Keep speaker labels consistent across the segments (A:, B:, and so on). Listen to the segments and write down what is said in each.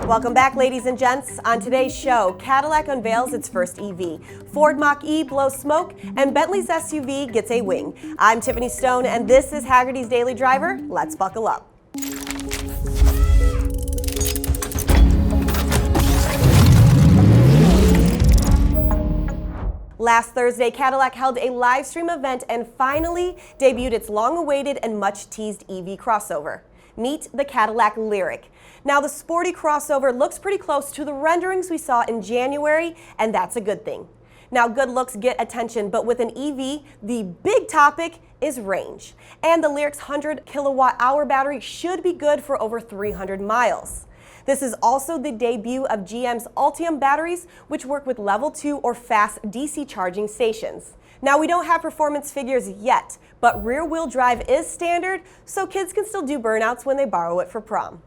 A: Welcome back, ladies and gents. On today's show, Cadillac unveils its first EV, Ford Mach-E blows smoke, and Bentley's SUV gets a wing. I'm Tiffany Stone, and this is Hagerty's Daily Driver. Let's buckle up. Last Thursday, Cadillac held a live stream event and finally debuted its long-awaited and much-teased EV crossover. Meet the Cadillac Lyriq. Now, the sporty crossover looks pretty close to the renderings we saw in January, and that's a good thing. Now, good looks get attention, but with an EV, the big topic is range. And the Lyriq's 100 kilowatt-hour battery should be good for over 300 miles. This is also the debut of GM's Ultium batteries, which work with level 2 or fast DC charging stations. Now, we don't have performance figures yet, but rear-wheel drive is standard, so kids can still do burnouts when they borrow it for prom.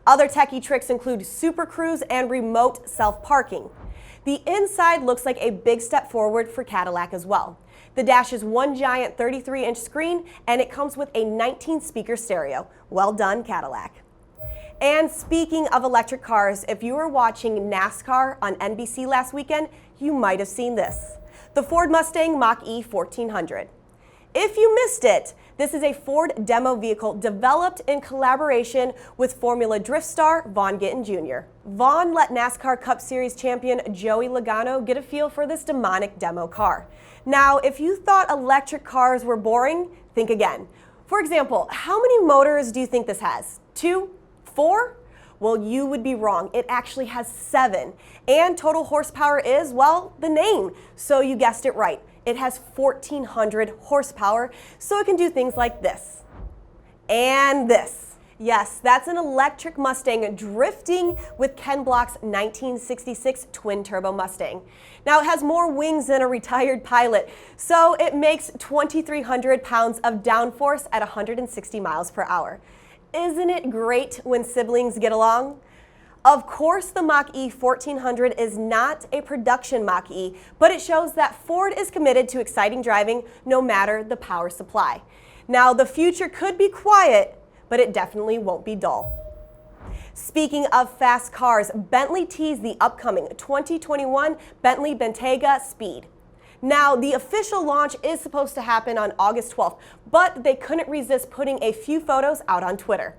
A: Other techie tricks include Super Cruise and remote self-parking. The inside looks like a big step forward for Cadillac as well. The dash is one giant 33-inch screen, and it comes with a 19-speaker stereo. Well done, Cadillac. And speaking of electric cars, if you were watching NASCAR on NBC last weekend, you might have seen this. The Ford Mustang Mach-E 1400. If you missed it, this is a Ford demo vehicle developed in collaboration with Formula Drift star Vaughn Gittin Jr. Vaughn let NASCAR Cup Series champion Joey Logano get a feel for this demonic demo car. Now, if you thought electric cars were boring, think again. For example, how many motors do you think this has? 2? 4? Well, you would be wrong. It actually has 7. And total horsepower is, well, the name. So you guessed it right. It has 1,400 horsepower, so it can do things like this. And this. Yes, that's an electric Mustang drifting with Ken Block's 1966 twin-turbo Mustang. Now, it has more wings than a retired pilot, so it makes 2,300 pounds of downforce at 160 miles per hour. Isn't it great when siblings get along? Of course, the Mach-E 1400 is not a production Mach-E, but it shows that Ford is committed to exciting driving no matter the power supply. Now, the future could be quiet, but it definitely won't be dull. Speaking of fast cars, Bentley teased the upcoming 2021 Bentley Bentayga Speed. Now, the official launch is supposed to happen on August 12th, but they couldn't resist putting a few photos out on Twitter.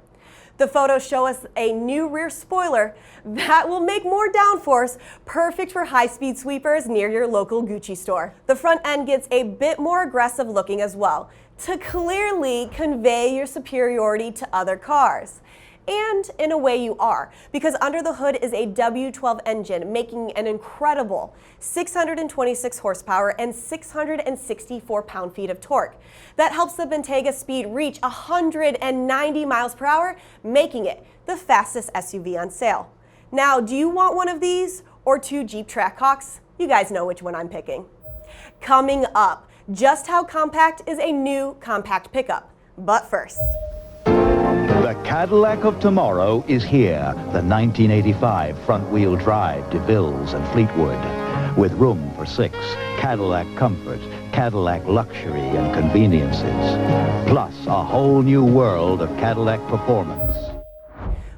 A: The photos show us a new rear spoiler that will make more downforce, perfect for high-speed sweepers near your local Gucci store. The front end gets a bit more aggressive looking as well, to clearly convey your superiority to other cars. And in a way you are, because under the hood is a W12 engine making an incredible 626 horsepower and 664 pound-feet of torque. That helps the Bentayga Speed reach 190 miles per hour, making it the fastest SUV on sale. Now, do you want one of these or 2 Jeep Trackhawks? You guys know which one I'm picking. Coming up, just how compact is a new compact pickup? But first,
B: the Cadillac of tomorrow is here, the 1985 front-wheel drive DeVille's and Fleetwood. With room for 6, Cadillac comfort, Cadillac luxury and conveniences. Plus a whole new world of Cadillac performance.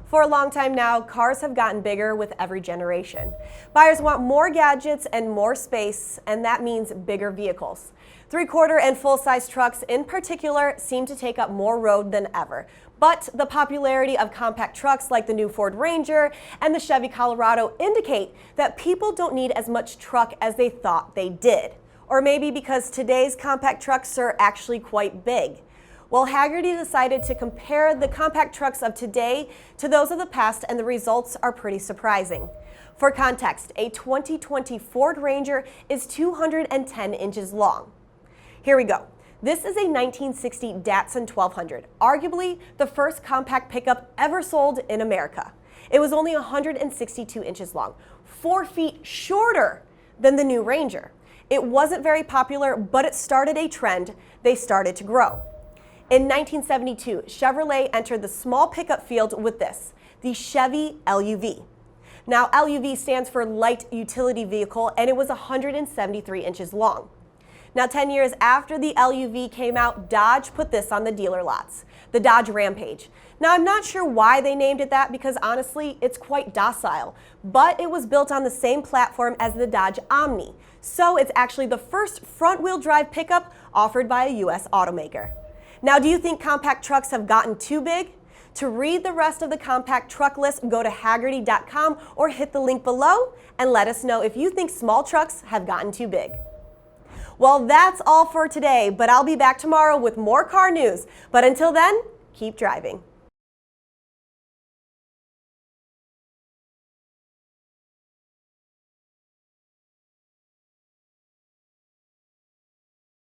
A: for a long time now, cars have gotten bigger with every generation. Buyers want more gadgets and more space, and that means bigger vehicles. 3/4 and full-size trucks in particular seem to take up more road than ever. But the popularity of compact trucks like the new Ford Ranger and the Chevy Colorado indicate that people don't need as much truck as they thought they did. Or maybe because today's compact trucks are actually quite big. Well, Hagerty decided to compare the compact trucks of today to those of the past, and the results are pretty surprising. For context, a 2020 Ford Ranger is 210 inches long. Here we go. This is a 1960 Datsun 1200, arguably the first compact pickup ever sold in America. It was only 162 inches long, 4 feet shorter than the new Ranger. It wasn't very popular, but it started a trend. They started to grow. In 1972, Chevrolet entered the small pickup field with this, the Chevy LUV. Now, LUV stands for Light Utility Vehicle, and it was 173 inches long. Now, 10 years after the LUV came out, Dodge put this on the dealer lots, the Dodge Rampage. Now, I'm not sure why they named it that because honestly, it's quite docile, but it was built on the same platform as the Dodge Omni. So it's actually the first front-wheel drive pickup offered by a US automaker. Now, do you think compact trucks have gotten too big? To read the rest of the compact truck list, go to Hagerty.com or hit the link below and let us know if you think small trucks have gotten too big. Well, that's all for today, but I'll be back tomorrow with more car news. But until then, keep driving.